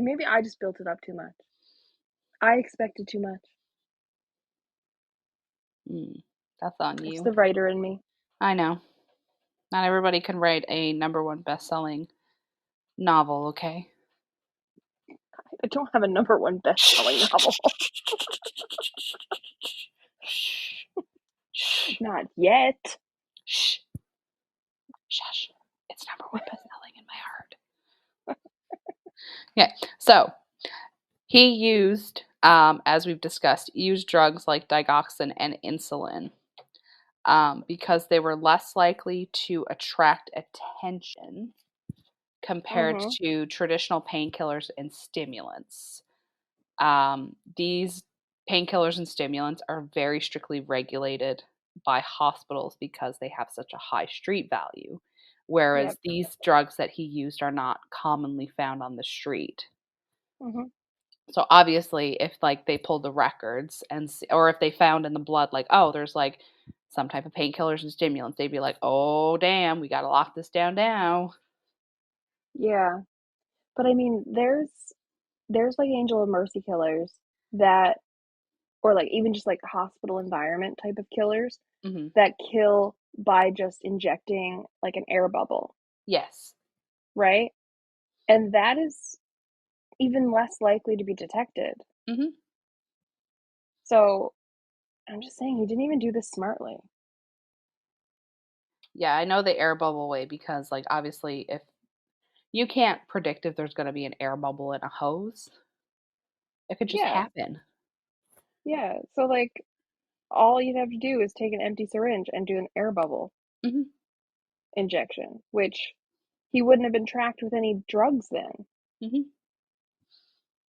maybe I just built it up too much. I expected too much. Mm, that's on It's you. the writer in me. I know. Not everybody can write a #1 best-selling novel, okay? I don't have a #1 best-selling novel. Not yet. Shh. Shush. It's #1 best-selling in my heart. Yeah. So he used, as we've discussed, used drugs like digoxin and insulin because they were less likely to attract attention compared to traditional painkillers and stimulants. These painkillers and stimulants are very strictly regulated by hospitals because they have such a high street value, whereas Yep. these drugs that he used are not commonly found on the street. Mm-hmm. So obviously, if like they pulled the records or if they found in the blood like, oh, there's like some type of painkillers and stimulants, they'd be like, oh damn, we got to lock this down now. Yeah. But I mean, there's like Angel of Mercy killers that, or like even just like hospital environment type of killers Hmm. that kill by just injecting like an air bubble, Yes. right? And that is even less likely to be detected. Hmm. So I'm just saying he didn't even do this smartly. Yeah, I know the air bubble way because like obviously if you can't predict if there's going to be an air bubble in a hose, it could just Yeah. happen. Yeah. So like all you'd have to do is take an empty syringe and do an air bubble Hmm. injection, which he wouldn't have been tracked with any drugs then, Hmm.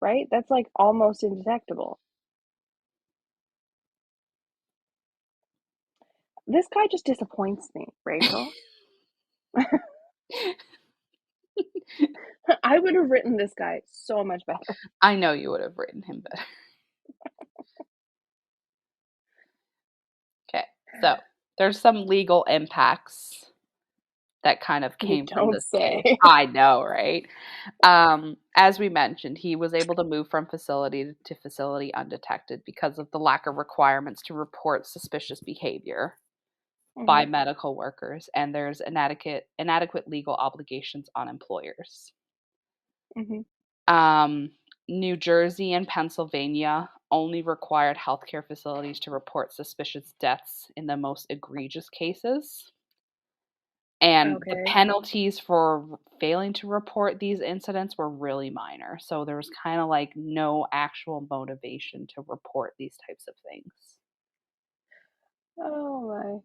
right? That's like almost indetectable. This guy just disappoints me, Rachel. I would have written this guy so much better. I know you would have written him better. Okay, so there's some legal impacts that kind of You came from don't this case. say. I know, right? As we mentioned, he was able to move from facility to facility undetected because of the lack of requirements to report suspicious behavior by Mm-hmm. medical workers, and there's inadequate legal obligations on employers. Mm-hmm. Um, New Jersey and Pennsylvania only required healthcare facilities to report suspicious deaths in the most egregious cases. And the Okay. penalties for failing to report these incidents were really minor. So there was kind of like no actual motivation to report these types of things. Oh my.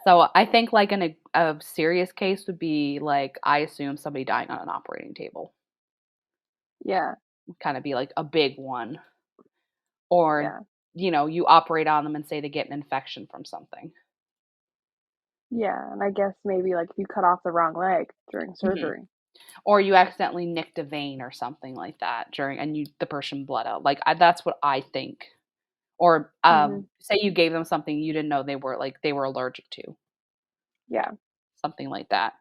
So I think like a serious case would be like I assume somebody dying on an operating table Yeah. would kind of be like a big one. Or Yeah. you operate on them and say they get an infection from something. Yeah. And I guess maybe like if you cut off the wrong leg during Mhm. surgery. Or you accidentally nicked a vein or something like that and the person bled out. Like that's what I think. Or Mm-hmm. say you gave them something you didn't know they were allergic to, Yeah. something like that.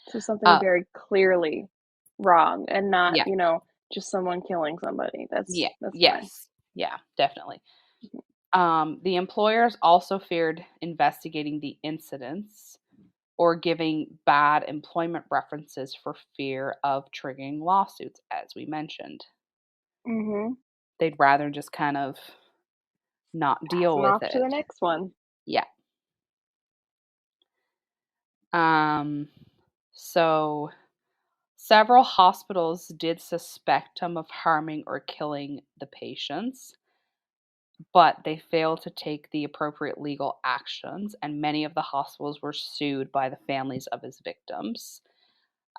So something Uh, very clearly wrong and not, yeah, just someone killing somebody. yeah, That's fine. yes, yeah, definitely. The employers also feared investigating the incidents or giving bad employment references for fear of triggering lawsuits, as we mentioned. Mm-hmm. They'd rather just kind of not deal Passing with off to the it. next one. Yeah. Um, so several hospitals did suspect him of harming or killing the patients, but they failed to take the appropriate legal actions, and many of the hospitals were sued by the families of his victims. Mm.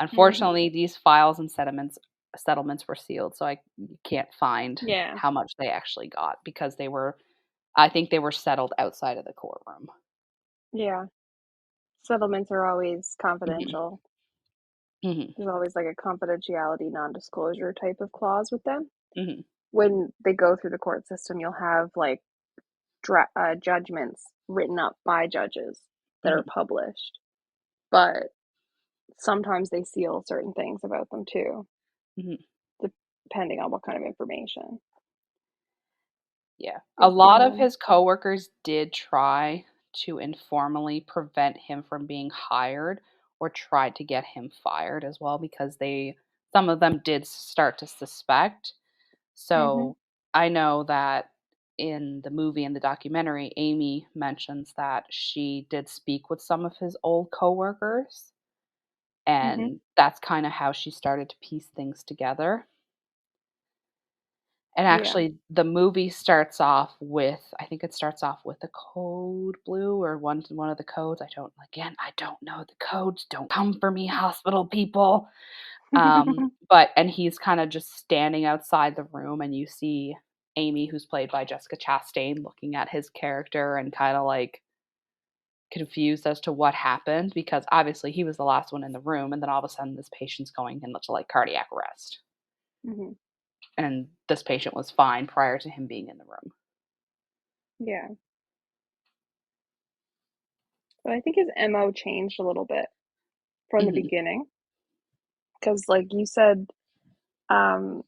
Unfortunately, these files and settlements were sealed, so I can't find Yeah. how much they actually got because I think they were settled outside of the courtroom. Yeah. Settlements are always Hmm. confidential. Hmm. There's always like a confidentiality non-disclosure type of clause with them. Hmm. When they go through the court system, you'll have like judgments written up by judges that are Hmm. published, but sometimes they seal certain things about them too, Hmm. depending on what kind of information Yeah. A is lot of given. his coworkers did try to informally prevent him from being hired or tried to get him fired as well because some of them did start to suspect. So I know that in the movie and the documentary, Amy mentions that she did speak with some of his old coworkers, and that's kind of how she started to piece things together. And actually, the movie starts off with, I think it starts off with a code blue or one of the codes. I don't know the codes. Don't come for me, hospital people. And he's kind of just standing outside the room, and you see Amy, who's played by Jessica Chastain, looking at his character and kind of like confused as to what happened because obviously he was the last one in the room, and then all of a sudden this patient's going into like cardiac arrest. And this patient was fine prior to him being in the room. Yeah. But I think his MO changed a little bit from the beginning. Because, like you said, the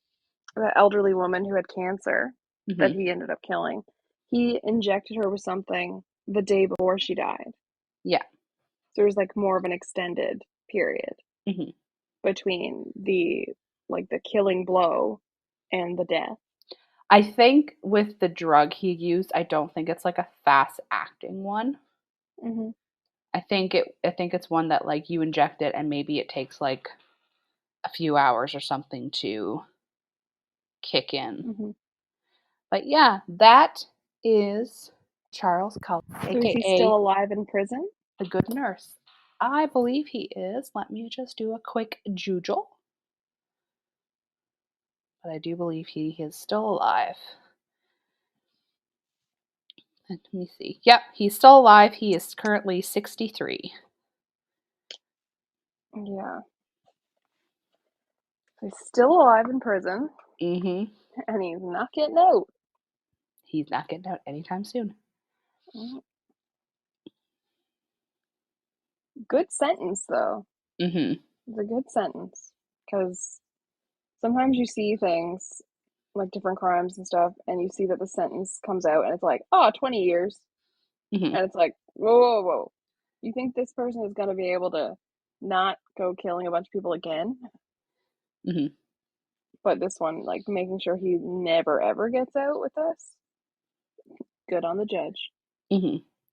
elderly woman who had cancer that he ended up killing, he injected her with something the day before she died. Yeah. So there was like more of an extended period between the killing blow and the death. I think with the drug he used, I don't think it's like a fast acting one. I think it's one that like you inject it and maybe it takes like a few hours or something to kick in. But yeah, that is Charles Cullen, So is he still alive in prison? The Good Nurse. I believe he is. Let me just do a quick Google. But I do believe he is still alive. Let me see. Yep, he's still alive. He is currently 63. Yeah. He's still alive in prison. And he's not getting out. He's not getting out anytime soon. Good sentence, though. It's a good sentence. Because sometimes you see things, like different crimes and stuff, and you see that the sentence comes out, and it's like, 20 years. And it's like, whoa. You think this person is going to be able to not go killing a bunch of people again? But this one, like, making sure he never, ever gets out with this. Good on the judge.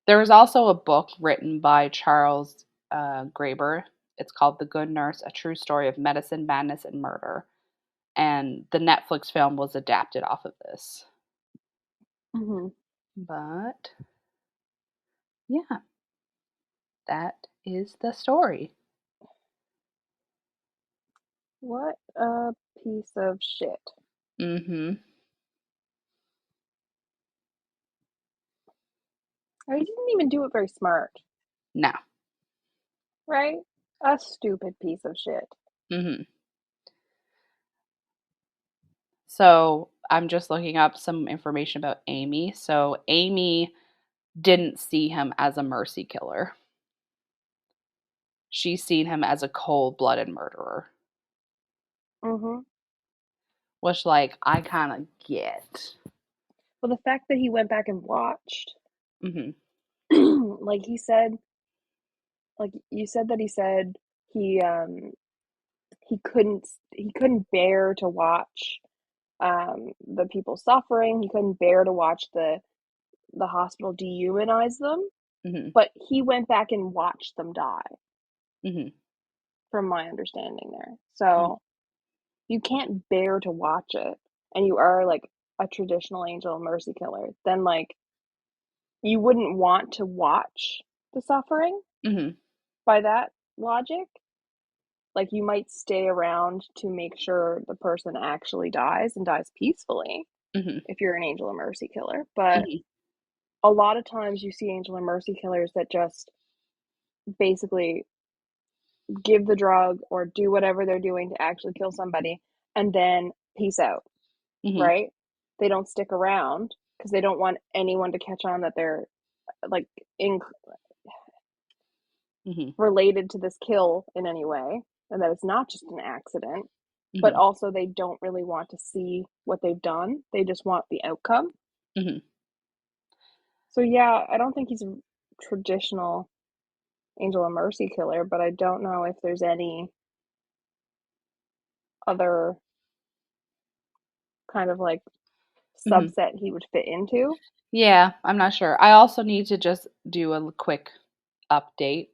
There was also a book written by Charles Graeber. It's called The Good Nurse, A True Story of Medicine, Madness, and Murder. And the Netflix film was adapted off of this. But, yeah. That is the story. What a piece of shit. He didn't even do it very smart. No. Right? A stupid piece of shit. So I'm just looking up some information about Amy. So Amy didn't see him as a mercy killer. She's seen him as a cold-blooded murderer. Which, like, I kind of get. Well, the fact that he went back and watched. Like he said, like you said that he said he couldn't bear to watch the people suffering. He couldn't bear to watch the hospital dehumanize them. But he went back and watched them die. From my understanding there. So you can't bear to watch it, and you are like a traditional angel mercy killer, then like you wouldn't want to watch the suffering. By that logic, like you might stay around to make sure the person actually dies and dies peacefully if you're an angel of mercy killer. But a lot of times you see angel of mercy killers that just basically give the drug or do whatever they're doing to actually kill somebody and then peace out. Right? They don't stick around because they don't want anyone to catch on that they're like related to this kill in any way, and that it's not just an accident. But also they don't really want to see what they've done. They just want the outcome. So yeah, I don't think he's traditional Angel of Mercy killer, but I don't know if there's any other kind of like subset he would fit into. Yeah, I'm not sure. I also need to just do a quick update.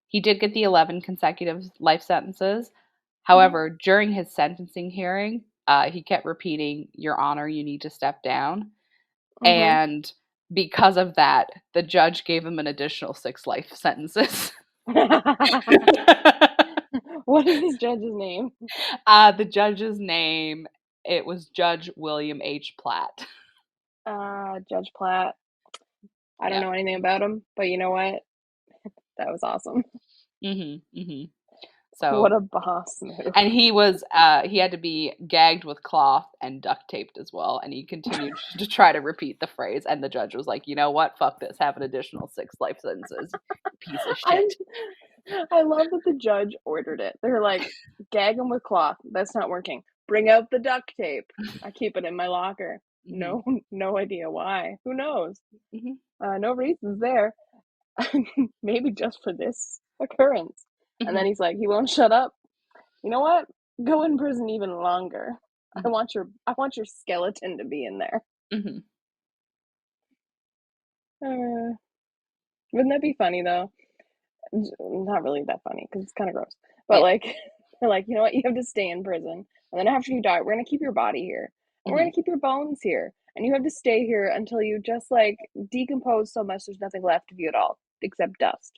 He did get the 11 consecutive life sentences. However, during his sentencing hearing, he kept repeating, "Your Honor, you need to step down." And because of that, the judge gave him an additional 6 life sentences. What is this judge's name? The judge's name, it was Judge William H. Platt. Judge Platt. I don't know anything about him, but you know what? That was awesome. So what a boss move. And he had to be gagged with cloth and duct taped as well, and he continued to try to repeat the phrase, and the judge was like, "You know what? Fuck this. Have an additional 6 life sentences, piece of shit." I love that the judge ordered it. They're like, "Gag him with cloth. That's not working. Bring out the duct tape. I keep it in my locker." No idea why. Who knows? No reasons there. Maybe just for this occurrence. And then he's like, he won't shut up. You know what? Go in prison even longer. I want your skeleton to be in there. Wouldn't that be funny though? Not really that funny because it's kind of gross. But like, they're like, you know what? You have to stay in prison, and then after you die, we're gonna keep your body here, and we're gonna keep your bones here, and you have to stay here until you just like decompose so much there's nothing left of you at all except dust.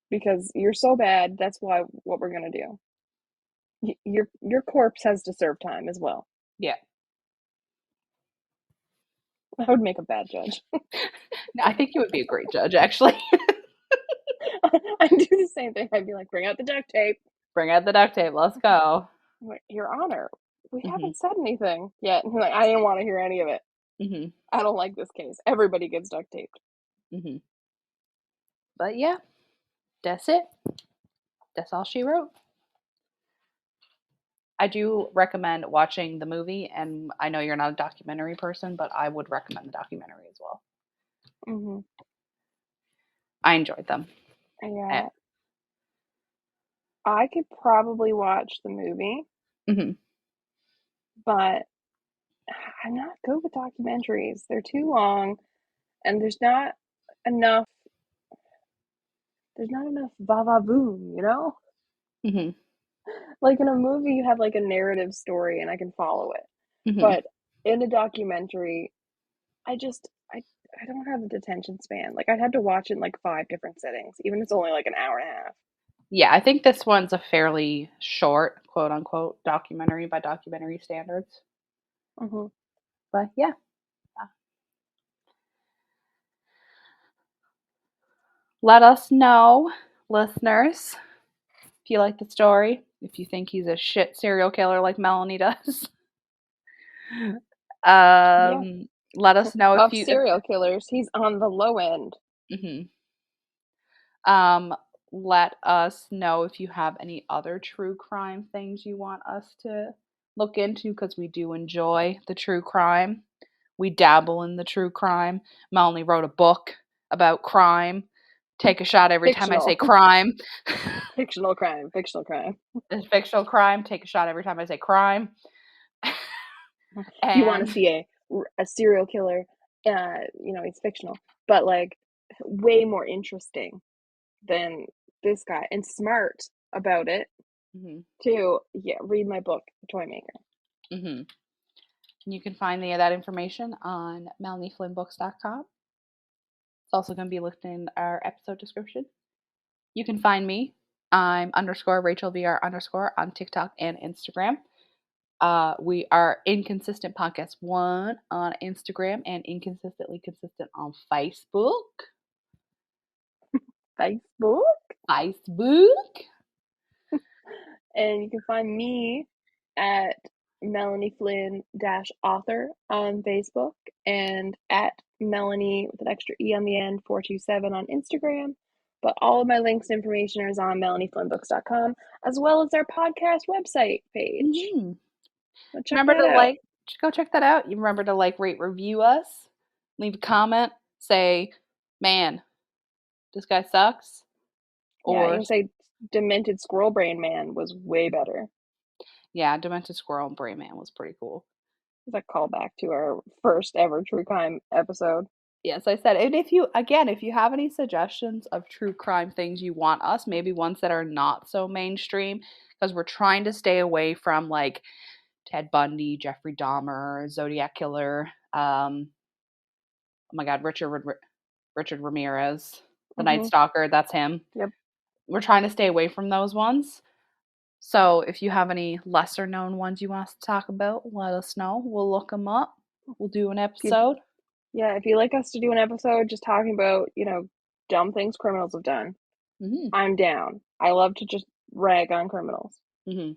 Because you're so bad. That's what we're gonna do. Your corpse has to serve time as well. Yeah. That would make a bad judge. No, I think you would be a great judge, actually. I'd do the same thing. I'd be like, bring out the duct tape. Bring out the duct tape. Let's go. Your Honor, we haven't said anything yet. And like, I didn't want to hear any of it. I don't like this case. Everybody gets duct taped. But yeah, that's it. That's all she wrote. I do recommend watching the movie, and I know you're not a documentary person, but I would recommend the documentary as well. I enjoyed them. Yeah. I could probably watch the movie, but I'm not good with documentaries. They're too long, and there's not enough va-va-voom, you know? Like in a movie, you have like a narrative story and I can follow it. But in a documentary, I don't have a detention span. Like I'd have to watch it in like 5 different settings, even if it's only like an hour and a half. Yeah, I think this one's a fairly short, quote unquote, documentary by documentary standards. But yeah. Let us know, listeners, if you like the story, if you think he's a shit serial killer like Melanie does. Let us know if you serial killers, he's on the low end. Let us know if you have any other true crime things you want us to look into, because we do enjoy the true crime. We dabble in the true crime. Melanie wrote a book about crime. Take a shot every time I say crime. Fictional crime. Fictional crime. Take a shot every time I say crime. You want to see a serial killer, he's fictional, but like way more interesting than this guy and smart about it too. Yeah, read my book, The Toy Maker. You can find that information on melanieflynnbooks.com. It's also going to be listed in our episode description. You can find me. I'm _RachelVR_ on TikTok and Instagram. We are Inconsistent Podcast 1 on Instagram and Inconsistently Consistent on Facebook. And you can find me at Melanie Flynn-author on Facebook and at Melanie with an extra E on the end 427 on Instagram. But all of my links and information is on melanieflynnbooks.com, as well as our podcast website page. Remember to go check that out. You remember to rate, review us, leave a comment, say man, this guy sucks. Yeah, Or you can say Demented Squirrel Brain Man was way better. yeah, Demented Squirrel Brain Man was pretty cool. It's a callback to our first ever true crime episode. Yes, I said, and if you have any suggestions of true crime things you want us, maybe ones that are not so mainstream, because we're trying to stay away from like Ted Bundy, Jeffrey Dahmer, Zodiac Killer, oh my God, Richard Ramirez, the Night Stalker, that's him. Yep. We're trying to stay away from those ones. So if you have any lesser known ones you want us to talk about, let us know. We'll look them up. We'll do an episode. If you'd like us to do an episode just talking about, dumb things criminals have done, I'm down. I love to just rag on criminals. We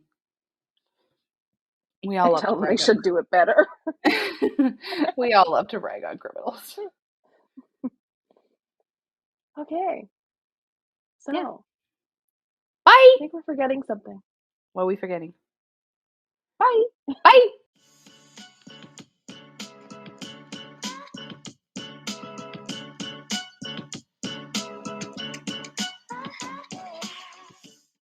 all love tell to them they should do it better. We all love to rag on criminals. Okay. So, yeah. Bye. I think we're forgetting something. What are we forgetting? Bye. Bye.